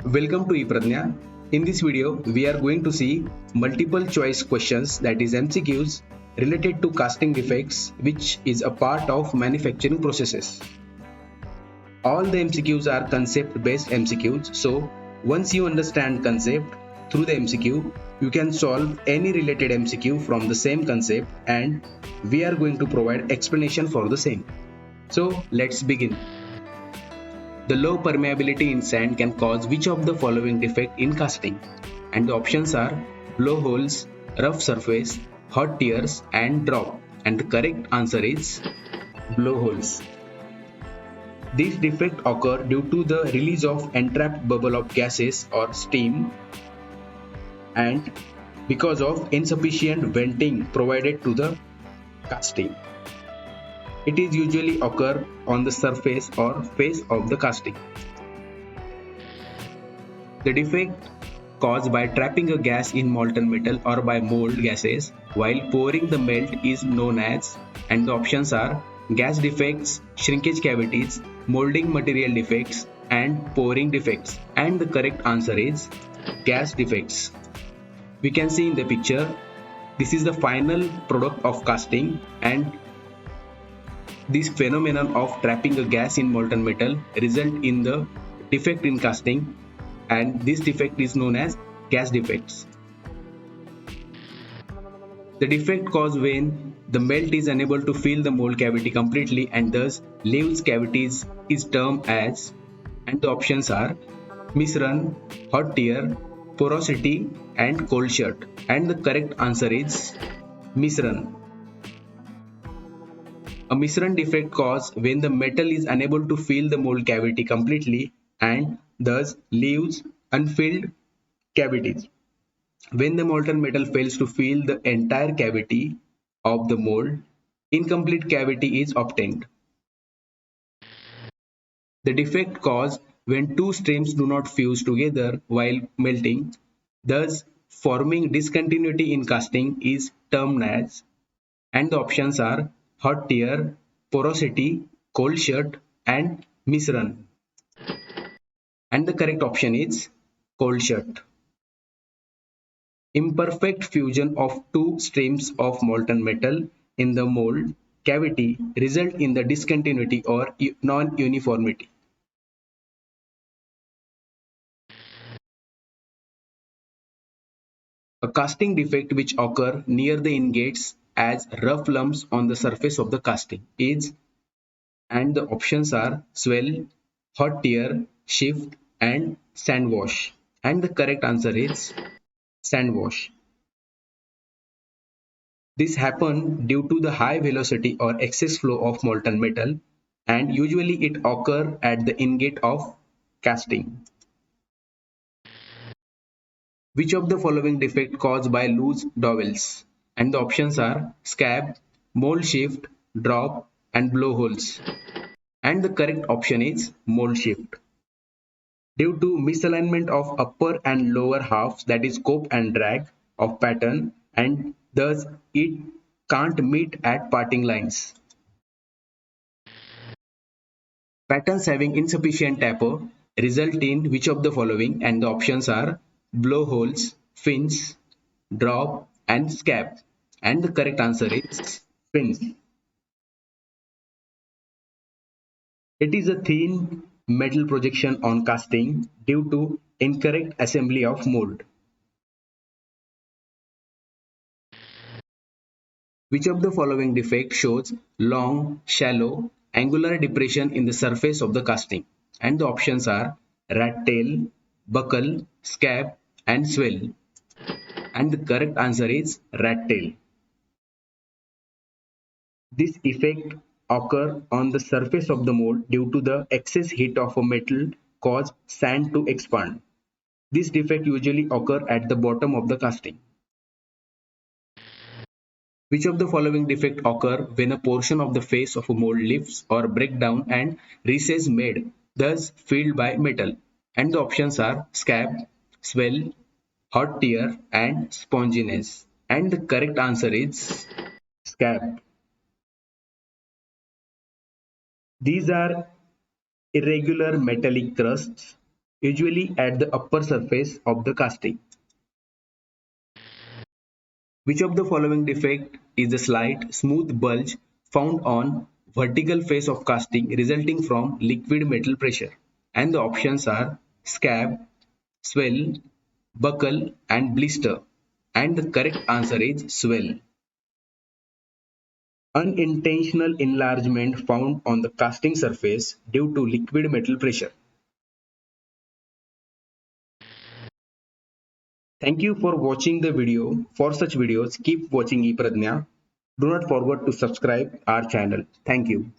Welcome to ePradnya. In this video, we are going to see multiple choice questions, that is MCQs, related to casting defects, which is a part of manufacturing processes. All the MCQs are concept based MCQs, so once you understand concept through the MCQ, you can solve any related MCQ from the same concept, and we are going to provide explanation for the same. So let's begin. The low permeability in sand can cause which of the following defect in casting? And the options are blowholes, rough surface, hot tears, and drop. And the correct answer is blowholes. This defect occur due to the release of entrapped bubble of gases or steam and because of insufficient venting provided to the casting. It is usually occur on the surface or face of the casting. The defect caused by trapping a gas in molten metal or by mold gases while pouring the melt is known as, and the options are gas defects, shrinkage cavities, molding material defects, and pouring defects. And the correct answer is gas defects. We can see in the picture, this is the final product of casting, and this phenomenon of trapping a gas in molten metal result in the defect in casting, and this defect is known as gas defects. The defect caused when the melt is unable to fill the mold cavity completely and thus leaves cavities is termed as, and the options are misran, hot tear, porosity, and cold shut. And the correct answer is misran. A misran defect caused when the metal is unable to fill the mold cavity completely and thus leaves unfilled cavities. When the molten metal fails to fill the entire cavity of the mold, incomplete cavity is obtained. The defect caused when two streams do not fuse together while melting, thus forming discontinuity in casting, is termed as, and the options are hot tear, porosity, cold shut, and misran. And the correct option is cold shut. Imperfect fusion of two streams of molten metal in the mold cavity result in the discontinuity or non-uniformity. A casting defect which occur near the ingates as rough lumps on the surface of the casting is, and the options are swell, hot tear, shift, and sand wash. And the correct answer is sand wash. This happens due to the high velocity or excess flow of molten metal, and usually it occurs at the ingate of casting. Which of the following defect caused by loose dowels? And the options are scab, mold shift, drop, and blowholes. And the correct option is mold shift. Due to misalignment of upper and lower halves, that is scope and drag of pattern, and thus it can't meet at parting lines. Patterns having insufficient taper result in which of the following, and the options are blowholes, fins, drop, and scab. And the correct answer is fins. It is a thin metal projection on casting due to incorrect assembly of mold. Which of the following defect shows long, shallow, angular depression in the surface of the casting? And the options are rat tail, buckle, scab, and swell. And the correct answer is rat tail. This effect occurs on the surface of the mold due to the excess heat of a metal cause sand to expand. This defect usually occurs at the bottom of the casting. Which of the following defect occur when a portion of the face of a mold lifts or break down and recess made, thus filled by metal? And the options are scab, swell, hot tear, and sponginess. And the correct answer is scab. These are irregular metallic thrusts usually at the upper surface of the casting. Which of the following defect is a slight, smooth bulge found on vertical face of casting resulting from liquid metal pressure? And the options are scab, swell, buckle and blister. And the correct answer is swell. Unintentional enlargement found on the casting surface due to liquid metal pressure. Thank you for watching the video. For such videos, keep watching ePradnya. Do not forget to subscribe our channel. Thank you.